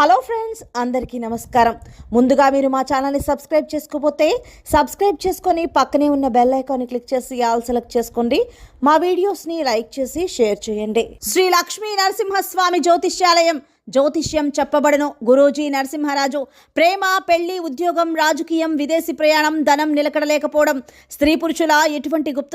Hello friends, అందరికీ నమస్కారం. ముందుగా మీరు మా ఛానల్ని సబ్స్క్రైబ్ చేసుకోకపోతే సబ్స్క్రైబ్ చేసుకొని పక్కనే ఉన్న బెల్ ఐకాన్ని క్లిక్ చేసి ఆల్ సెలెక్ట్ చేసుకోండి. మా వీడియోస్ని లైక్ చేసి షేర్ చేయండి. శ్రీ లక్ష్మీ నరసింహస్వామి జ్యోతిష్యాలయం. జ్యోతిష్యం చెప్పబడను. గురూజీ నరసింహరాజు. ప్రేమ, పెళ్లి, ఉద్యోగం, రాజకీయం, విదేశీ ప్రయాణం, ధనం నిలకడలేకపోవడం, స్త్రీ పురుషుల ఎటువంటి గుప్త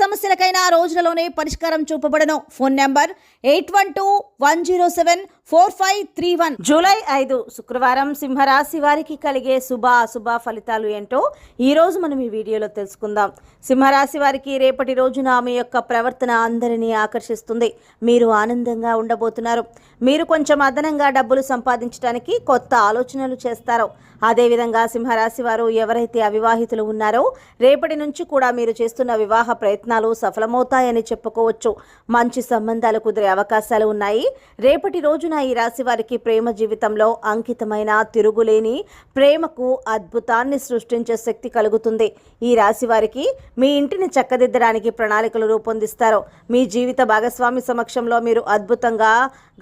సమస్యలకైనా రోజులలోనే పరిష్కారం చూపబడను. Phone number 8121074531. జూలై 5 శుక్రవారం సింహరాశి వారికి కలిగే శుభ అశుభ ఫలితాలు ఏంటో ఈ రోజు మనం ఈ వీడియోలో తెలుసుకుందాం. సింహరాశి వారికి రేపటి రోజున మీ యొక్క ప్రవర్తన అందరినీ ఆకర్షిస్తుంది. మీరు ఆనందంగా ఉండబోతున్నారు. మీరు కొంచెం అదనంగా డబ్బులు సంపాదించడానికి కొత్త ఆలోచనలు చేస్తారు. అదేవిధంగా సింహరాశి వారు ఎవరైతే అవివాహితులు ఉన్నారో రేపటి నుంచి కూడా మీరు చేస్తున్న వివాహ ప్రయత్నాలు సఫలమవుతాయని చెప్పుకోవచ్చు. మంచి సంబంధాలు కుదిరే అవకాశాలు ఉన్నాయి. రేపటి రోజున ఈ రాశి వారికి ప్రేమ జీవితంలో అంకితమైన తిరుగులేని ప్రేమకు అద్భుతాన్ని సృష్టించే శక్తి కలుగుతుంది. ఈ రాశి వారికి మీ ఇంటిని చక్కదిద్దడానికి ప్రణాళికలు రూపొందిస్తారు. మీ జీవిత భాగస్వామి సమక్షంలో మీరు అద్భుతంగా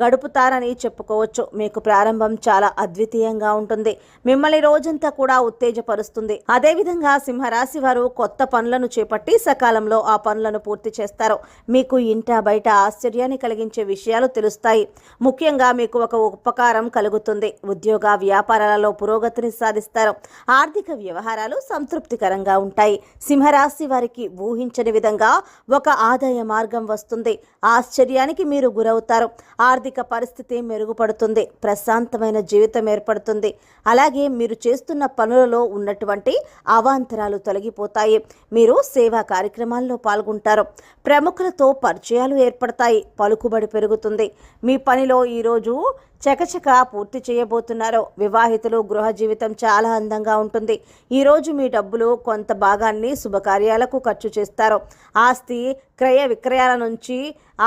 గడుపుతారని చెప్పుకోవచ్చు. మీకు ప్రారంభం చాలా అద్వితీయంగా ఉంటుంది. మిమ్మల్ని రోజంతా కూడా ఉత్తేజపరుస్తుంది. అదేవిధంగా సింహరాశి వారు కొత్త పనులను చేపట్టి సకాలంలో ఆ పనులను పూర్తి చేస్తారు. మీకు ఇంట బయట ఆశ్చర్యాన్ని కలిగించే విషయాలు తెలుస్తాయి. ముఖ్యంగా మీకు ఒక ఉపకారం కలుగుతుంది. ఉద్యోగ వ్యాపారాలలో పురోగతిని సాధిస్తారు. ఆర్థిక వ్యవహారాలు సంతృప్తికరంగా ఉంటాయి. సింహరాశి వారికి ఊహించని విధంగా ఒక ఆదాయ మార్గం వస్తుంది. ఆశ్చర్యానికి మీరు గురవుతారు. ఆర్థిక పరిస్థితి మెరుగుపడుతుంది. ప్రశాంతమైన జీవితం ఏర్పడుతుంది. అలాగే మీరు చేస్తున్న పనులలో ఉన్నటువంటి అవాంతరాలు తొలగిపోతాయి. మీరు సేవా కార్యక్రమాల్లో పాల్గొంటారు. ప్రముఖులతో పరిచయాలు ఏర్పడతాయి. పలుకుబడి పెరుగుతుంది. మీ పనిలో ఈరోజు చకచక పూర్తి చేయబోతున్నారు. వివాహితులు గృహ జీవితం చాలా అందంగా ఉంటుంది. ఈరోజు మీ డబ్బులు కొంత భాగాన్ని శుభకార్యాలకు ఖర్చు చేస్తారు. ఆస్తి క్రయ విక్రయాల నుంచి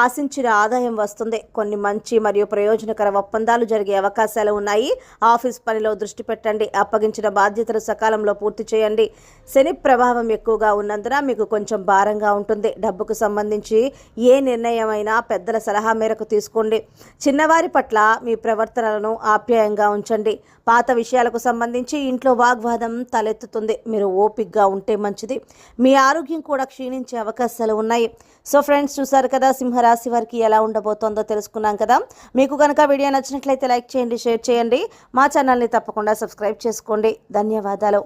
ఆశించిన ఆదాయం వస్తుంది. కొన్ని మంచి మరియు ప్రయోజనకర ఒప్పందాలు జరిగే అవకాశాలు ఉన్నాయి. ఆఫీస్ పనిలో దృష్టి పెట్టండి. అప్పగించిన బాధ్యతలు సకాలంలో పూర్తి చేయండి. శని ప్రభావం ఎక్కువగా ఉన్నందున మీకు కొంచెం భారంగా ఉంటుంది. డబ్బుకు సంబంధించి ఏ నిర్ణయమైనా పెద్దల సలహా మేరకు తీసుకోండి. చిన్నవారి పట్ల మీ ప్రవర్తనలను ఆప్యాయంగా ఉంచండి. పాత విషయాలకు సంబంధించి ఇంట్లో వాగ్వాదం తలెత్తుతుంది. మీరు ఓపికగా ఉంటే మంచిది. మీ ఆరోగ్యం కూడా క్షీణించే అవకాశాలు ఉన్నాయి. సో ఫ్రెండ్స్, చూసారు కదా సింహరాశి వారికి ఎలా ఉండబోతోందో తెలుసుకున్నాం కదా. మీకు కనుక వీడియో నచ్చినట్లయితే లైక్ చేయండి, షేర్ చేయండి. మా ఛానల్ని తప్పకుండా సబ్స్క్రైబ్ చేసుకోండి. ధన్యవాదాలు.